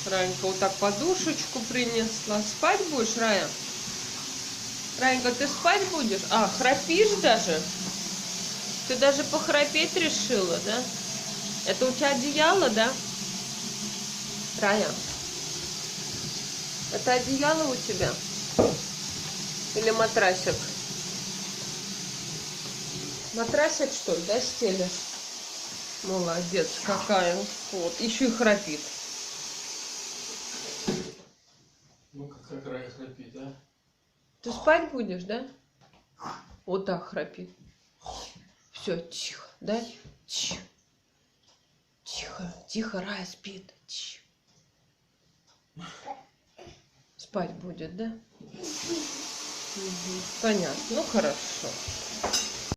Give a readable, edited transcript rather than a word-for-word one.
Раенька вот так подушечку принесла. Спать будешь, Рая? Раенька, ты спать будешь? А, храпишь даже? Ты даже похрапеть решила, да? Это у тебя одеяло, да? Рая, это одеяло у тебя? Или матрасик? Матрасик, что ли, да, стелишь? Молодец какая. Вот, еще и храпит. Ну как Рая храпит, а? Ты спать будешь, да? Вот так храпит. Все, тихо, да? Тихо. Тихо, тихо, Рая спит. Тихо. Спать будет, да? Угу. Понятно, ну хорошо.